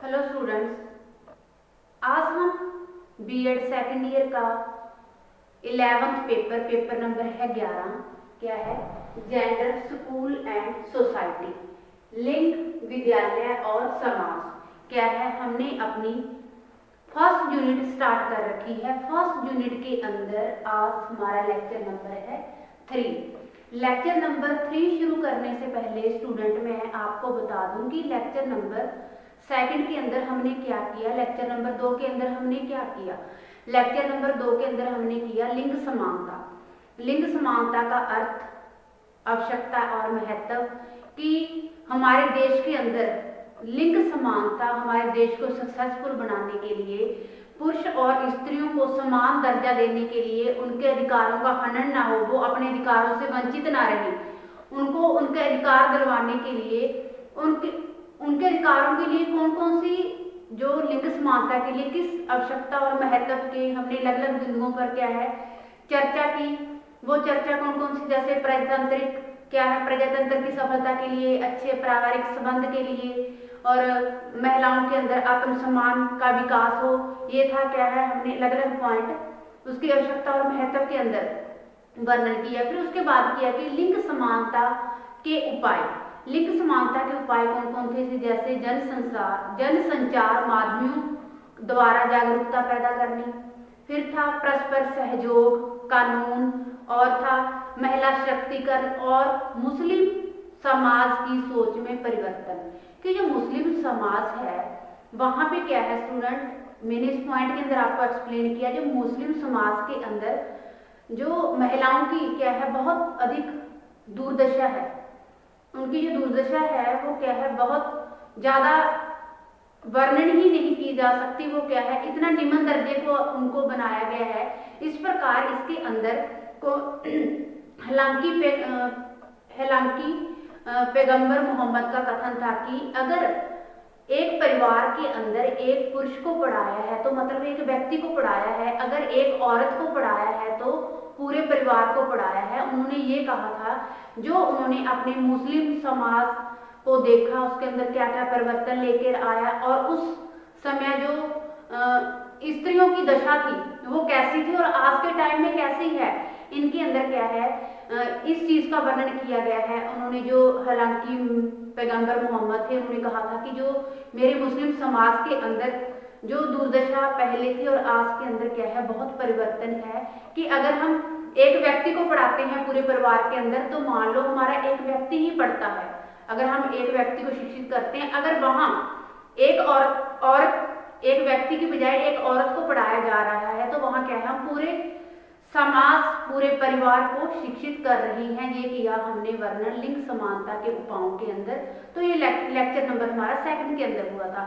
Hello students, आज हम BEd second year का 11th पेपर नंबर है 11। क्या है? जेंडर, स्कूल एंड सोसाइटी, लिंग, विद्यालय और समाज। क्या है? हमने अपनी फर्स्ट यूनिट स्टार्ट कर रखी है। फर्स्ट यूनिट के अंदर आज हमारा लेक्चर नंबर है 3। लेक्चर नंबर 3 शुरू करने से पहले स्टूडेंट मैं आपको बता दूं कि लेक्चर नंबर सेकंड के अंदर हमने क्या किया, लेक्चर नंबर 2 के अंदर हमने क्या किया। लेक्चर नंबर 2 के अंदर हमने किया लिंग समानता। लिंग समानता का अर्थ, आवश्यकता और महत्व कि हमारे देश के अंदर लिंग समानता हमारे देश को सक्सेसफुल बनाने के लिए, पुरुष और स्त्रियों को समान दर्जा देने के लिए, उनके अधिकारों का हनन ना हो, वो अपने अधिकारों से वंचित ना रहे, उनको उनके अधिकार दिलवाने के लिए उनके अधिकारों के लिए कौन कौन सी जो लिंग समानता के लिए किस आवश्यकता और महत्व के हमने अलग अलग बिंदुओं पर क्या है चर्चा की। वो चर्चा कौन कौन सी, जैसे प्रजातांत्रिक क्या है, प्रजातंत्र की सफलता के लिए, अच्छे पारिवारिक संबंध के लिए और महिलाओं के अंदर आत्मसम्मान का विकास हो। ये था क्या है, हमने अलग अलग पॉइंट उसकी आवश्यकता और महत्व के अंदर वर्णन किया। फिर उसके बाद किया कि लिंग समानता के उपाय। लिंग समानता के उपाय कौन कौन थे? जैसे जनसंचार माध्यमों द्वारा जागरूकता पैदा करनी, फिर था परस्पर सहयोग कानून, और था महिला सशक्तिकरण और मुस्लिम समाज की सोच में परिवर्तन। कि जो मुस्लिम समाज है वहां पे क्या है स्टूडेंट, मैंने इस पॉइंट के अंदर आपको एक्सप्लेन किया, जो मुस्लिम समाज के अंदर जो महिलाओं की क्या है बहुत अधिक दुर्दशा है, उनकी जो दुर्दशा है वो क्या है बहुत ज्यादा वर्णन ही नहीं की जा सकती। वो क्या है इतना निम्न दर्जे को उनको बनाया गया है। इस प्रकार इसके अंदर को हालांकि पैगंबर मोहम्मद का कथन था कि अगर एक परिवार के अंदर एक पुरुष को पढ़ाया है तो मतलब एक व्यक्ति को पढ़ाया है, अगर एक औरत को पढ़ाया है तो पूरे परिवार को पढ़ाया है। उन्होंने ये कहा था, जो उन्होंने अपने मुस्लिम समाज को देखा उसके अंदर क्या क्या परिवर्तन लेकर आया और उस समय जो स्त्रियों की दशा थी वो कैसी थी और आज के टाइम में कैसी है, इनके अंदर क्या है इस चीज का वर्णन किया गया है। उन्होंने जो हालांकि पैगंबर मोहम्मद थे उन्होंने कहा था कि जो मेरे मुस्लिम समाज के अंदर जो दुर्दशा पहले थी और आज के अंदर क्या है बहुत परिवर्तन है। कि अगर हम एक व्यक्ति को पढ़ाते हैं पूरे परिवार के अंदर तो मान लो हमारा एक व्यक्ति ही पढ़ता है। अगर हम एक व्यक्ति को शिक्षित करते हैं, अगर वहां एक औरत एक व्यक्ति की बजाय एक औरत को पढ़ाया जा रहा है तो वहां क्या है हम पूरे समाज पूरे परिवार को शिक्षित कर रही हैं। ये किया हमने वर्णन लिंग समानता के उपायों के अंदर। तो ये लेक्चर नंबर हमारा सेकंड के अंदर हुआ था।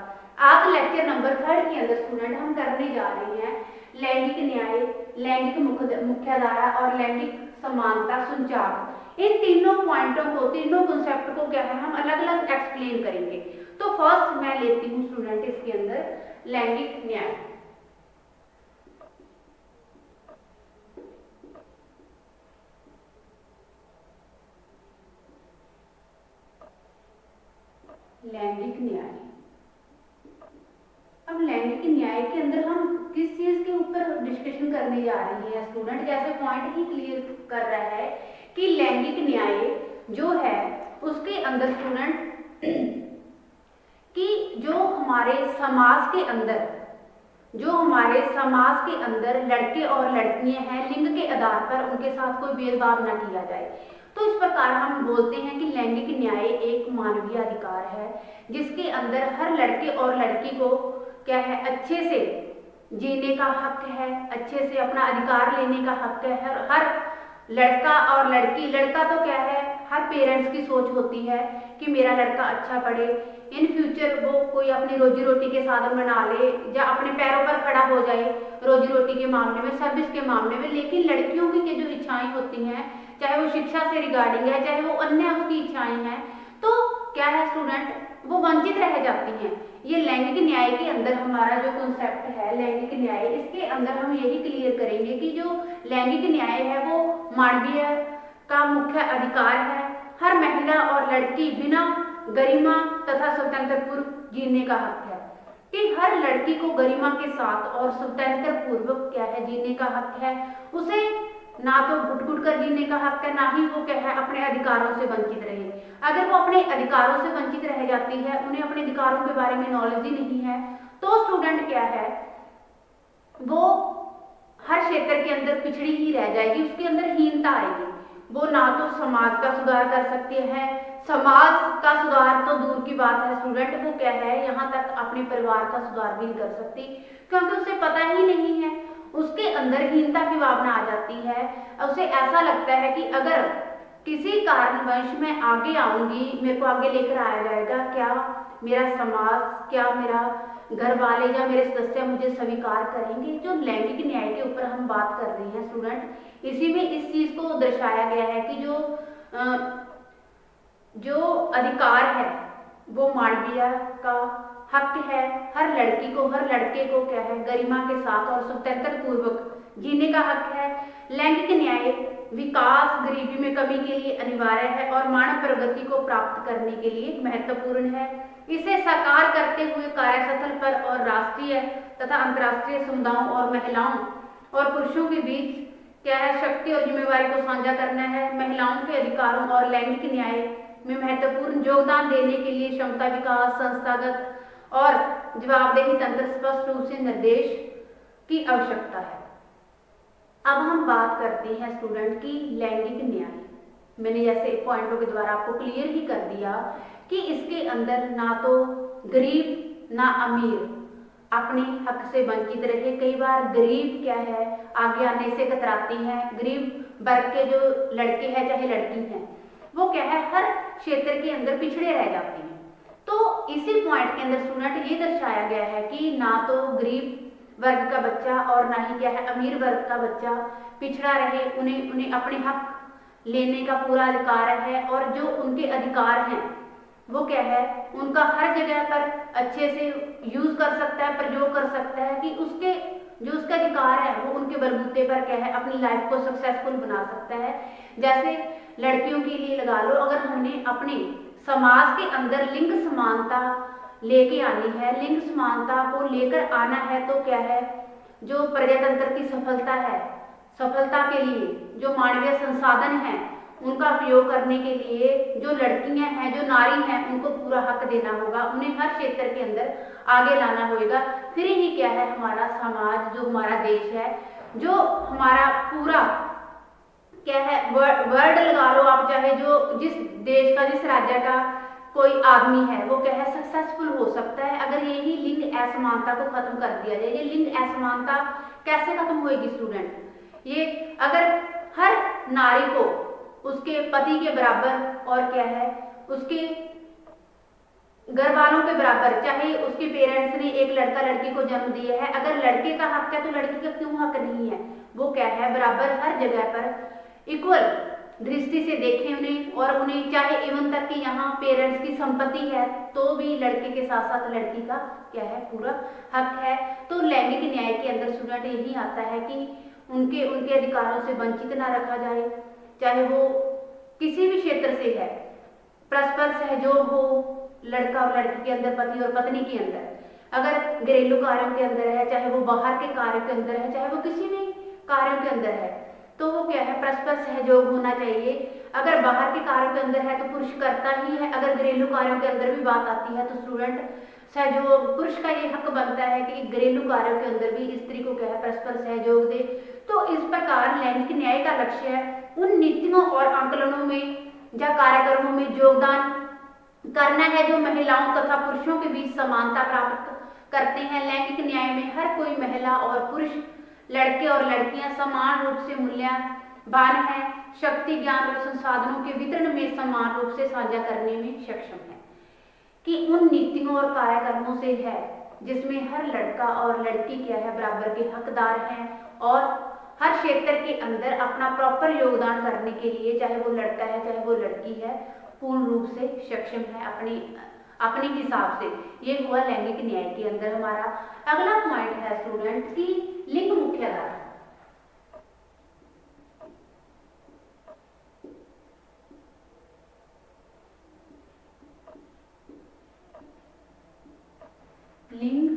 आज लेक्चर नंबर थर्ड के अंदर स्टूडेंट हम करने जा रहे हैं लैंगिक न्याय, लैंगिक मुख्यधारा और लैंगिक समानता संचार। इन तीनों पॉइंटों को, तीनों कॉन्सेप्ट को क्या है हम अलग अलग एक्सप्लेन करेंगे। तो फर्स्ट मैं लेती हूँ स्टूडेंट इसके अंदर लैंगिक न्याय। लैंगिक न्याय। अब लैंगिक न्याय के अंदर हम किस चीज के ऊपर डिस्कशन करने जा रहे हैं स्टूडेंट, जैसे पॉइंट ही क्लियर कर रहा है कि लैंगिक न्याय जो है उसके अंदर स्टूडेंट कि जो हमारे समाज के अंदर लड़के और लड़कियां हैं, लिंग के आधार पर उनके साथ कोई भेदभाव न किया जाए। तो इस प्रकार हम बोलते हैं कि लैंगिक न्याय एक मानवीय अधिकार है जिसके अंदर हर लड़के और लड़की को क्या है अच्छे से जीने का हक है, अच्छे से अपना अधिकार लेने का हक है। हर लड़का और लड़की, लड़का तो क्या है हर पेरेंट्स की सोच होती है कि मेरा लड़का अच्छा पढ़े, इन फ्यूचर वो कोई अपनी रोजी रोटी के साधन बना ले या अपने पैरों पर खड़ा हो जाए रोजी रोटी के मामले में, सर्विस के मामले में। लेकिन लड़कियों की जो इच्छाएं होती हैं, चाहे वो शिक्षा से रिगार्डिंग है, चाहे वो अन्य उसकी इच्छाएं हैं, तो क्या है स्टूडेंट वो वंचित रह जाती हैं। ये लैंगिक न्याय के अंदर हमारा जो कॉन्सेप्ट है लैंगिक न्याय, इसके अंदर हम यही क्लियर करेंगे कि जो लैंगिक न्याय है वो मानवीय का मुख्य अधिकार है। हर महिला और लड़की बिना गरिमा तथा स्वतंत्रपूर्व जीने का हक है। कि हर लड़की को गरिमा के साथ और स्वतंत्र पूर्वक क्या है जीने का हक है। उसे ना तो घुट घुट कर जीने का हक है, ना ही वो क्या है अपने अधिकारों से वंचित रहे। अगर वो अपने अधिकारों से वंचित रह जाती है, उन्हें अपने अधिकारों के बारे में नॉलेज ही नहीं है, तो स्टूडेंट क्या है वो हर क्षेत्र के अंदर पिछड़ी ही रह जाएगी, उसके अंदर हीनता आएगी। वो ना तो समाज का सुधार कर सकते हैं, समाज का सुधार तो दूर की बात है स्टूडेंट, वो क्या है यहाँ तक अपने परिवार का सुधार भी नहीं कर सकती, क्योंकि उसे पता ही नहीं है। उसके अंदर हीनता की भावना आ जाती है। उसे ऐसा लगता है कि अगर किसी कारणवश मैं आगे आऊंगी, मेरे को आगे लेकर आया जाएगा, क्या मेरा समाज, क्या मेरा घर वाले या मेरे सदस्य मुझे स्वीकार करेंगे। जो लैंगिक न्याय के ऊपर हम बात कर रहे हैं स्टूडेंट, इसी में इस चीज को दर्शाया गया है कि जो अधिकार है वो मानवीय का हक है। हर लड़की को, हर लड़के को क्या है गरिमा के साथ और स्वतंत्र पूर्वक जीने का हक है। लैंगिक न्याय विकास गरीबी में कमी के लिए अनिवार्य है और मानव प्रगति को प्राप्त करने के लिए महत्वपूर्ण है। इसे साकार करते हुए कार्यस्थल पर और राष्ट्रीय तथा अंतर्राष्ट्रीय समुदायों और महिलाओं और पुरुषों के बीच क्या है शक्ति और जिम्मेवारी को साझा करना है। महिलाओं के अधिकारों और लैंगिक न्याय में महत्वपूर्ण योगदान देने के लिए क्षमता विकास, संस्थागत और जवाबदेही तंत्र स्पष्ट रूप से निर्देश की आवश्यकता है। अब हम बात करते हैं स्टूडेंट की लैंगिक न्याय। मैंने जैसे पॉइंटों के द्वारा आपको क्लियर ही कर दिया कि इसके अंदर ना तो गरीब ना अमीर अपने हक से वंचित रहे। कई बार गरीब क्या है आगे आने से कतराती हैं। गरीब वर्ग के जो लड़के हैं चाहे लड़की हैं, वो क्या है हर क्षेत्र के अंदर पिछड़े रह जाते हैं। तो इसी पॉइंट के अंदर स्टूडेंट ये दर्शाया गया है कि ना तो गरीब वर्ग का बच्चा और ना ही क्या है अमीर वर्ग का बच्चा पिछड़ा रहे। उन्हें उन्हें अपने हक लेने का पूरा अधिकार है और जो उनके अधिकार हैं वो क्या है उनका हर जगह पर अच्छे से यूज कर सकता है, प्रयोग कर सकता है कि उसके जो उसका अधिकार है वो उनके बलबूते पर क्या है अपनी लाइफ को सक्सेसफुल बना सकता है। जैसे लड़कियों के लिए लगा लो, अगर हमने अपने समाज के अंदर लिंग समानता लेके आनी है, लिंग समानता को लेकर आना है, तो क्या है जो प्रजातंत्र की सफलता है, सफलता के लिए जो मानवीय संसाधन है उनका उपयोग करने के लिए जो लड़कियां हैं, जो नारी हैं, उनको पूरा हक देना होगा। उन्हें हर क्षेत्र के अंदर आगे लाना होगा। फिर ही क्या है हमारा समाज, जो हमारा देश है, जो हमारा पूरा क्या है वर्ड लगा लो आप, चाहे जो जिस देश का, जिस राज्य का कोई आदमी है वो क्या है सक्सेसफुल हो सकता है अगर यही लिंग असमानता को खत्म कर दिया जाए। ये लिंग असमानता कैसे खत्म होगी स्टूडेंट? ये अगर हर नारी को उसके पति के बराबर और क्या है उसके घर वालों के बराबर, चाहे उसके पेरेंट्स ने एक लड़का लड़की को जन्म दिया है, अगर लड़के का हक है तो लड़की का क्यों हक नहीं है? वो क्या है बराबर हर जगह पर इक्वल दृष्टि से देखें उन्हें, और उन्हें चाहे इवन तक कि यहाँ पेरेंट्स की संपत्ति है तो भी लड़के के साथ साथ लड़की का क्या है पूरा हक है। तो लैंगिक न्याय के अंदर स्टूडेंट यही आता है कि उनके उनके अधिकारों से वंचित ना रखा जाए, चाहे वो किसी भी क्षेत्र से है। परस्पर सहयोग हो लड़का और लड़की के अंदर, पति और पत्नी के अंदर, अगर घरेलू कार्यों के अंदर है, चाहे वो बाहर के कार्यों के अंदर है, चाहे वो किसी भी कार्यों के अंदर है, तो वो क्या है परस्पर सहयोग होना चाहिए। अगर बाहर के कार्यों के अंदर है तो पुरुष करता ही है, अगर घरेलू कार्यों के अंदर भी बात आती है तो स्टूडेंट सहयोग, पुरुष का ये हक बनता है कि घरेलू कार्यों के अंदर भी स्त्री को क्या है परस्पर सहयोग दे। तो इस प्रकार लैंगिक न्याय का लक्ष्य है उन नीतियों और आंकलनों में या कार्यक्रमों में योगदान करना है जो महिलाओं तथा पुरुषों के बीच समानता प्राप्त करते हैं। लैंगिक न्याय में हर कोई महिला और पुरुष, लड़के और लड़कियां समान रूप से मूल्यवान है, शक्ति, ज्ञान और संसाधनों के वितरण में समान रूप से साझा करने में सक्षम है। कि उन नीतियों और कार्यक्रमों से है जिसमें हर लड़का और लड़की क्या है बराबर के हकदार हैं और हर क्षेत्र के अंदर अपना प्रॉपर योगदान करने के लिए, चाहे वो लड़का है चाहे वो लड़की है, पूर्ण रूप से सक्षम है अपने हिसाब से। ये हुआ लैंगिक न्याय के अंदर हमारा अगला पॉइंट है स्टूडेंट की लिंग मुख्यधारा। लिंग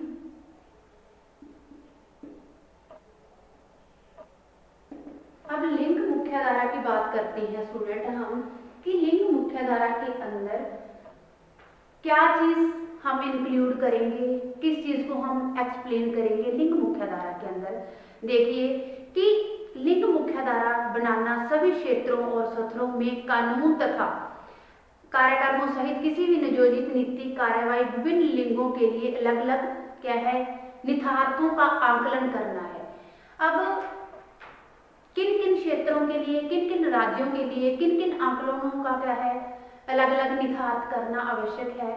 अब लिंग मुख्यधारा की बात करते हैं स्टूडेंट हम कि लिंग मुख्यधारा के अंदर क्या चीज हम इंक्लूड करेंगे, किस चीज को हम एक्सप्लेन करेंगे लिंग मुख्यधारा के अंदर। देखिए कि लिंग मुख्यधारा बनाना सभी क्षेत्रों और सत्रों में कानून तथा कार्यक्रमों सहित किसी भी नियोजित नीति कार्यवाही विभिन्न लिंगों के लिए अलग अलग क्या है निहितार्थों का आकलन करना है। अब किन किन क्षेत्रों के लिए, किन किन राज्यों के लिए, किन किन आकलनों का क्या है अलग अलग निहितार्थ करना आवश्यक है।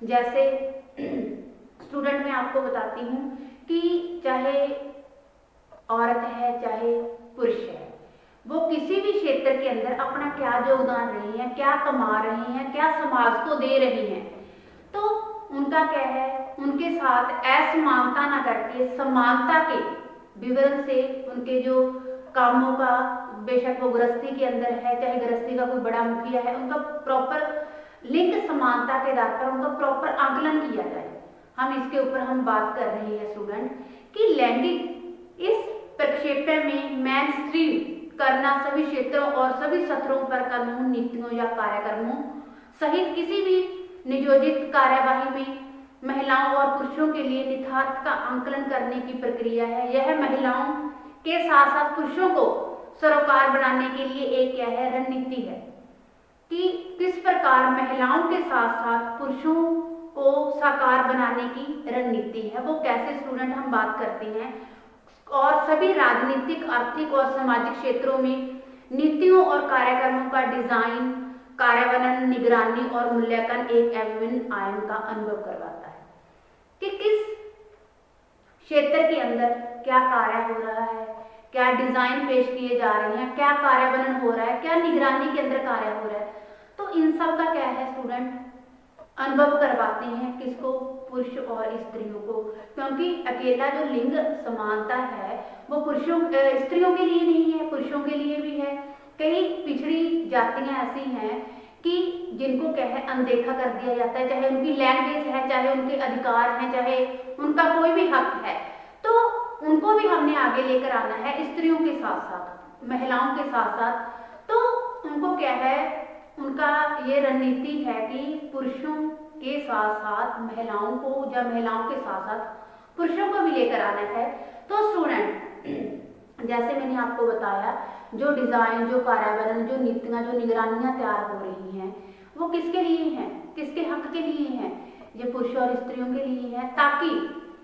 जैसे स्टूडेंट मैं आपको बताती हूँ कि चाहे औरत है चाहे पुरुष है, वो किसी भी क्षेत्र के अंदर अपना क्या योगदान रही हैं, क्या कमा रही हैं, क्या समाज को दे रही हैं, तो उनका क्या है उनके साथ असमानता ना करके समानता के विवरण से उनके जो कामों का, बेशक वो गृहस्थी के अंदर है चाहे गृहस्थी का कोई बड़ा मुखिया है, उनका प्रॉपर लिंग समानता के आधार पर उनका प्रॉपर आकलन किया जाए। हम इसके ऊपर हम बात कर रहे हैं स्टूडेंट कि लैंगिक इस प्रक्षेपण में मेन स्ट्रीम करना सभी क्षेत्रों और सभी सत्रों पर कानून, नीतियों या कार्यक्रमों सहित किसी भी नियोजित कार्यवाही में महिलाओं और पुरुषों के लिए निहितार्थ का आकलन करने की प्रक्रिया है। यह महिलाओं के साथ साथ पुरुषों को सरोकार बनाने के लिए एक क्या है रणनीति है कि किस प्रकार महिलाओं के साथ साथ पुरुषों को साकार बनाने की रणनीति है, वो कैसे स्टूडेंट हम बात करते हैं। और सभी राजनीतिक, आर्थिक और सामाजिक क्षेत्रों में नीतियों और कार्यक्रमों का डिजाइन, कार्यान्वयन, निगरानी और मूल्यांकन एक अभिन्न आयाम का अनुभव करवाता है कि किस क्षेत्र के अंदर क्या कार्य हो रहा है, क्या डिजाइन पेश किए जा रहे हैं, क्या कार्यान्वयन हो रहा है, क्या निगरानी के अंदर कार्य हो रहा है। तो इन सब का क्या है स्टूडेंट अनुभव करवाते हैं किसको, पुरुष और स्त्रियों को, क्योंकि अकेला जो लिंग समानता है वो पुरुषों स्त्रियों के लिए नहीं है, पुरुषों के लिए भी है। कई पिछड़ी जातियां ऐसी हैं कि जिनको क्या है अनदेखा कर दिया जाता है, चाहे उनकी लैंग्वेज है, चाहे उनके अधिकार हैं, चाहे उनका कोई भी हक है, तो उनको भी हमने आगे लेकर आना है स्त्रियों के साथ साथ, महिलाओं के साथ साथ। तो उनको क्या है उनका ये रणनीति है कि पुरुषों के साथ साथ महिलाओं को या महिलाओं के साथ साथ पुरुषों को भी लेकर आना है। तो स्टूडेंट जैसे मैंने आपको बताया जो डिजाइन, जो कार्यान्वयन, जो नीतियां, जो निगरानियां तैयार हो रही हैं वो किसके लिए हैं, किसके हक के लिए हैं, ये पुरुष और स्त्रियों के लिए है, ताकि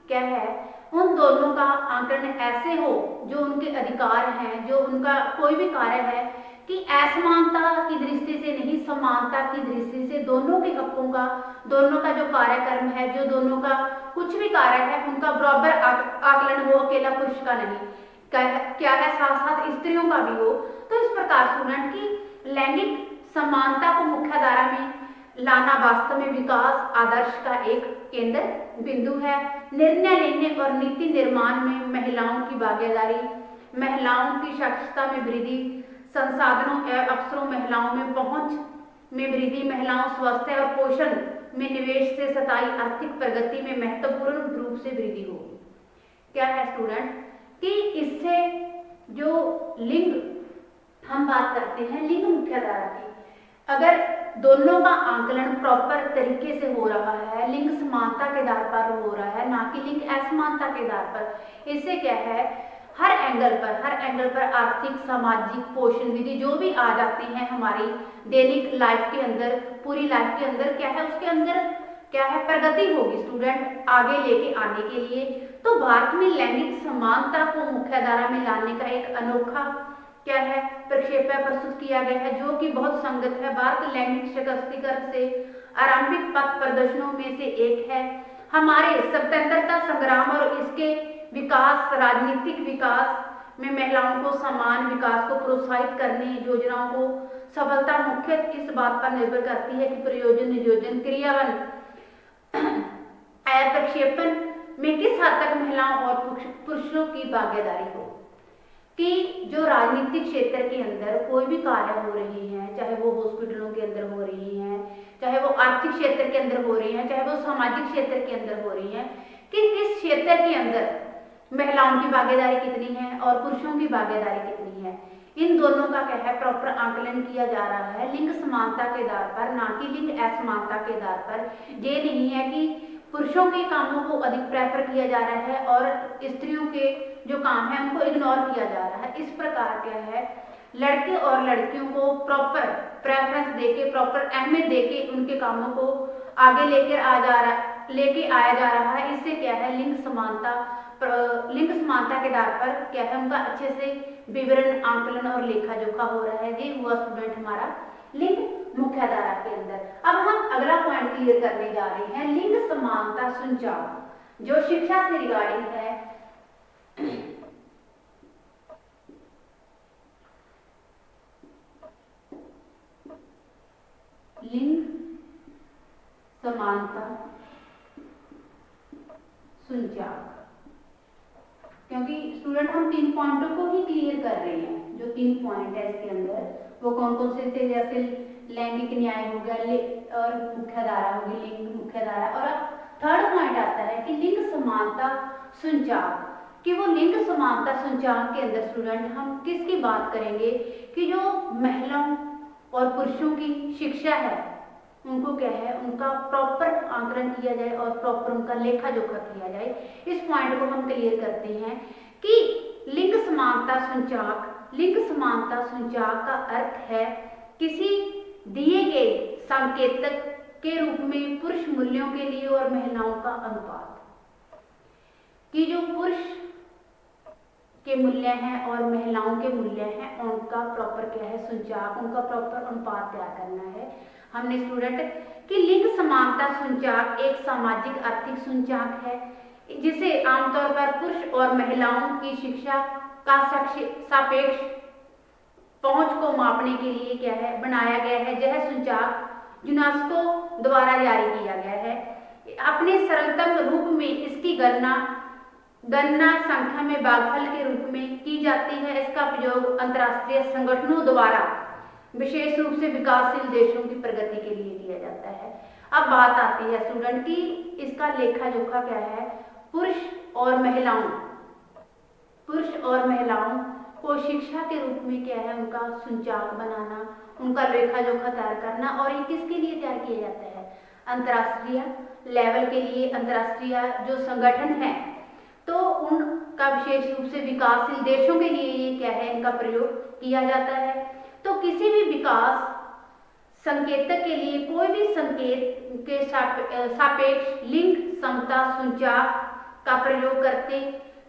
क्या है उन दोनों का आकलन ऐसे हो जो उनके अधिकार हैं, जो उनका कोई भी कार्य है कि असमानता की दृष्टि से नहीं, समानता की दृष्टि से दोनों के हकों का, दोनों का जो कार्यक्रम है, जो दोनों का कुछ भी कार्य है उनका बराबर आकलन हो, अकेला पुरुष का नहीं, क्या है साथ साथ स्त्रियों का भी हो। तो इस प्रकार स्टूडेंट की लैंगिक समानता को मुख्यधारा में लाना वास्तव में विकास आदर्श का एक केंद्र बिंदु है। निर्णय लेने और नीति निर्माण में महिलाओं की भागीदारी, महिलाओं की साक्षरता में वृद्धि, संसाधनों एवं अवसरों महिलाओं में पहुंच में वृद्धि, महिलाओं स्वास्थ्य और पोषण में निवेश से स्थायी आर्थिक प्रगति में महत्वपूर्ण रूप से वृद्धि होगी। क्या है स्टूडेंट कि इससे जो लिंग हम बात करते हैं लिंग मुख्यधारा की, अगर दोनों का आकलन प्रॉपर तरीके से हो रहा है, लिंग समानता के आधार पर हो रहा है, ना कि लिंग असमानता के आधार पर, इससे क्या है हर एंगल पर आर्थिक, सामाजिक, पोषण विधि जो भी आ जाती हैं हमारी दैनिक लाइफ के अंदर, पूरी लाइफ के अंदर क्या है उसके अंदर क्या है प्रगति होगी स्टूडेंट आगे लेके आने के लिए। तो भारत में लैंगिक समानता को मुख्यधारा में लाने का एक अनोखा क्या है प्रक्षेपण प्रस्तुत किया गया है जो कि बहुत संगत है। भारत लैंगिक सशक्तिकरण से आरंभिक पथ प्रदर्शनों में से एक है। हमारे स्वतंत्रता संग्राम और इसके विकास, राजनीतिक विकास में महिलाओं को समान विकास को प्रोत्साहित करने योजनाओं को सफलता मुख्यतः इस बात पर निर्भर करती है कि प्रयोजन, नियोजन, क्रियान्वयन प्रक्षेपण में किस हद तक महिलाओं और पुरुषों की भागीदारी हो, कि जो राजनीतिक क्षेत्र के अंदर कोई भी कार्य हो रही हैं, चाहे वो हॉस्पिटलों के अंदर हो रही हैं, चाहे वो आर्थिक क्षेत्र के अंदर हो रही हैं, चाहे वो सामाजिक क्षेत्र के अंदर हो रही हैं, कि किस क्षेत्र के अंदर महिलाओं की भागीदारी कितनी है और पुरुषों की भागीदारी कितनी है, इन दोनों का क्या है प्रॉपर आकलन किया जा रहा है लिंग समानता के आधार पर, ना कि लिंग असमानता के आधार पर। ये नहीं है कि पुरुषों के कामों को अधिक प्रेफर किया जा रहा है और स्त्रियों के जो काम है उनको इग्नोर किया जा रहा है। इस प्रकार क्या है लड़के और लड़कियों को प्रॉपर प्रेफरेंस देके, प्रॉपर अहमियत देके उनके कामों को आगे लेके आया जा रहा है। इससे क्या है लिंग समानता के आधार पर क्या है उनका अच्छे से विवरण, आकलन और लेखा जोखा हो रहा है। ये हुआ स्टूडेंट हमारा लिंग मुख्यधारा के अंदर। अब हम अगला पॉइंट क्लियर करने जा रहे हैं, लिंग समानता संचार जो शिक्षा से रिगार्डिंग है। लिंग समानता संचार, क्योंकि स्टूडेंट हम 3 पॉइंटों को ही क्लियर कर रहे हैं। जो 3 पॉइंट है इसके अंदर वो कौन कौन से थे, जैसे लैंगिक न्याय हो गया और मुख्यधारा होगी, लिंग मुख्यधारा। और थर्ड पॉइंट आता है कि लिंग समानता संचार, कि वो लिंग समानता संचार के अंदर स्टूडेंट हम किसकी बात करेंगे कि जो महिलाओं और पुरुषों की शिक्षा है उनको क्या है उनका प्रॉपर आकलन किया जाए और प्रॉपर उनका लेखा जोखा किया जाए। इस पॉइंट को हम क्लियर करते हैं कि लिंग समानता संचार का अर्थ है किसी दिए गए संकेतक के रूप में पुरुष मूल्यों के लिए और महिलाओं का अनुपात, कि जो पुरुष के मूल्य हैं और महिलाओं के मूल्य हैं उनका प्रॉपर क्या है संचार, उनका प्रॉपर अनुपात तैयार करना है हमने स्टूडेंट। कि लिंग समानता संचार एक सामाजिक आर्थिक संचार है जिसे आमतौर पर पुरुष और महिलाओं की शिक्षा का सापेक्ष पहुंच को मापने के लिए क्या है बनाया गया है। यह संचार यूनेस्को द्वारा जारी किया गया है। अपने सरलतम रूप में इसकी गणना संख्या में भागफल के रूप में की जाती है। इसका प्रयोग अंतर्राष्ट्रीय संगठनों द्वारा विशेष रूप से विकासशील देशों की प्रगति के लिए किया जाता है। अब बात आती है स्टूडेंट की इसका लेखा जोखा क्या है, पुरुष और महिलाओं को शिक्षा के रूप में क्या है उनका संचार बनाना, उनका लेखा जोखा तैयार करना। और ये किसके लिए तैयार किया जाता है, अंतर्राष्ट्रीय लेवल के लिए, अंतर्राष्ट्रीय जो संगठन है तो उनका विशेष रूप से विकासशील देशों के लिए ये क्या है इनका प्रयोग किया जाता है। तो किसी भी विकास संकेतक के लिए कोई भी संकेत के सापेक्ष लिंग समता संचार का प्रयोग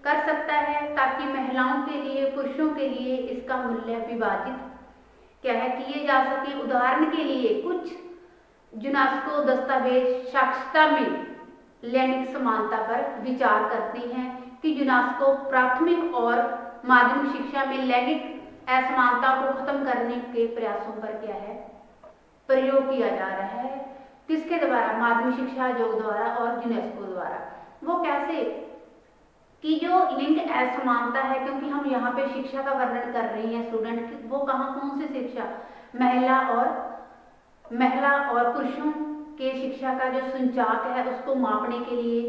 कर सकता है ताकि महिलाओं के लिए पुरुषों के लिए इसका मूल्य विभाजित क्या है किए जा सके। उदाहरण के लिए कुछ यूनेस्को दस्तावेज साक्षरता में लैंगिक समानता पर विचार करते हैं कि यूनेस्को प्राथमिक और माध्यमिक शिक्षा में लैंगिक असमानता को खत्म करने के प्रयासों पर क्या है प्रयोग किया जा रहा है। किसके द्वारा, माध्यमिक शिक्षा आयोग द्वारा और यूनेस्को द्वारा। वो कैसे कि जो लिंग असमानता है, क्योंकि हम यहाँ पे शिक्षा का वर्णन कर रहे हैं स्टूडेंट, वो कहाँ कौन सी शिक्षा, महिला और पुरुषों के शिक्षा का जो संचार है उसको मापने के लिए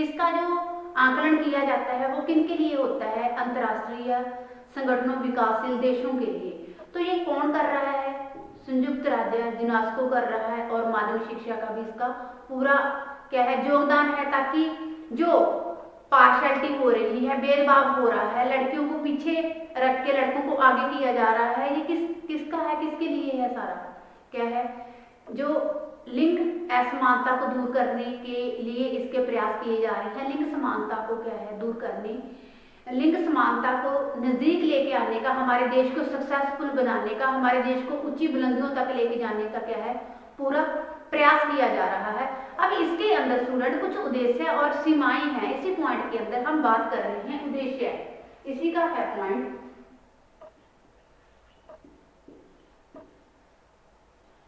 इसका जो आकलन किया जाता है वो किन के लिए होता है, अंतर्राष्ट्रीय संगठनों विकासशील देशों के लिए। तो ये कौन कर रहा है, संयुक्त राज्य यूनेस्को कर रहा है और माध्यमिक शिक्षा का भी इसका पूरा क्या है योगदान है, ताकि जो पार्शियलिटी हो रही है, भेदभाव हो रहा है, लड़कियों को पीछे रख के लड़कों को आगे किया जा रहा है, ये किसका है, किसके लिए है, सारा क्या है जो लिंग असमानता को दूर करने के लिए इसके प्रयास किए जा रहे हैं। लिंग समानता को क्या है दूर करने, लिंग समानता को नजदीक लेके आने का, हमारे देश को सक्सेसफुल बनाने का, हमारे देश को ऊंची बुलंदियों तक लेके जाने का क्या है पूरा प्रयास किया जा रहा है। अब इसके अंदर स्टूडेंट कुछ उद्देश्य और सीमाएं हैं। इसी पॉइंट के अंदर हम बात कर रहे हैं उद्देश्य, इसी का है पॉइंट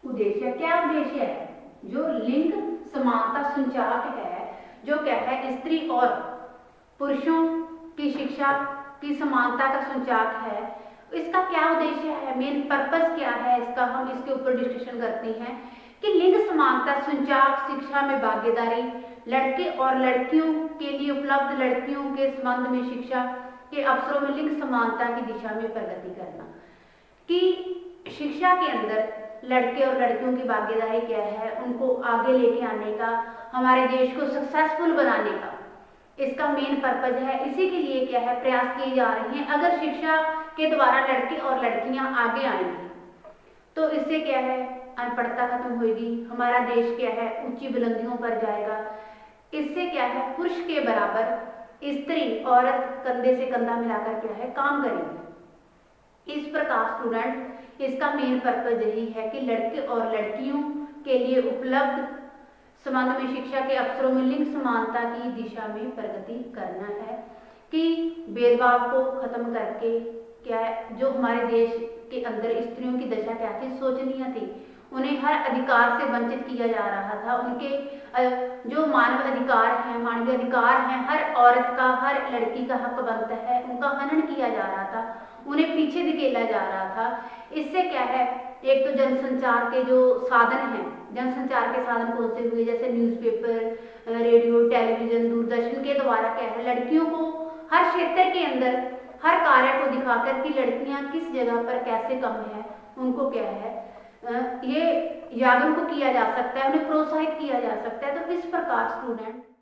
उद्देश्य। क्या उद्देश्य है, जो लिंग समानता संचार है, जो क्या है स्त्री और पुरुषों की शिक्षा की समानता का संचार है, इसका क्या उद्देश्य है, मेन पर्पस क्या है इसका, हम इसके ऊपर डिस्कशन करते हैं कि लिंग समानता, सूचक शिक्षा में भागीदारी, लड़के और लड़कियों के लिए उपलब्ध लड़कियों के संबंध में शिक्षा के अवसरों में लिंग समानता की दिशा में प्रगति करना। कि शिक्षा के अंदर लड़के और लड़कियों की भागीदारी क्या है, उनको आगे लेके आने का, हमारे देश को सक्सेसफुल बनाने का इसका मेन पर्पज है। इसी के लिए क्या है, प्रयास किए जा रहे हैं। अगर शिक्षा के द्वारा लड़के और लड़कियां आगे आएंगे तो इससे क्या है, अनपढ़ता खत्म होगी, हमारा देश क्या है ऊंची बुलंदियों पर जाएगा। इससे क्या है, पुरुष के बराबर स्त्री औरत कंधे से कंधा मिलाकर क्या है काम करेंगे। इस प्रकार स्टूडेंट इसका मेन पर्पज यही है कि लड़के और लड़कियों के लिए उपलब्ध संबंध में शिक्षा के अवसरों में लिंग समानता की दिशा में प्रगति करना है। कि भेदभाव को खत्म करके क्या है, जो हमारे देश के अंदर स्त्रियों की दशा क्या थी, शोचनीय थी, उन्हें हर अधिकार से वंचित किया जा रहा था। उनके जो मानव अधिकार हैं, मानवीय अधिकार हैं, हर औरत का, हर लड़की का हक बनता है, उनका हनन किया जा रहा था, उन्हें पीछे धकेला जा रहा था। इससे क्या है, एक तो जनसंचार के जो साधन हैं, जनसंचार के साधन कौन से हुए, जैसे न्यूज़पेपर, रेडियो, टेलीविजन, दूरदर्शन के द्वारा क्या है लड़कियों को हर क्षेत्र के अंदर हर कार्य को दिखाकर कि लड़कियां किस जगह पर कैसे कम है, उनको क्या है ये जागरूक किया जा सकता है, उन्हें प्रोत्साहित किया जा सकता है। तो इस प्रकार स्टूडेंट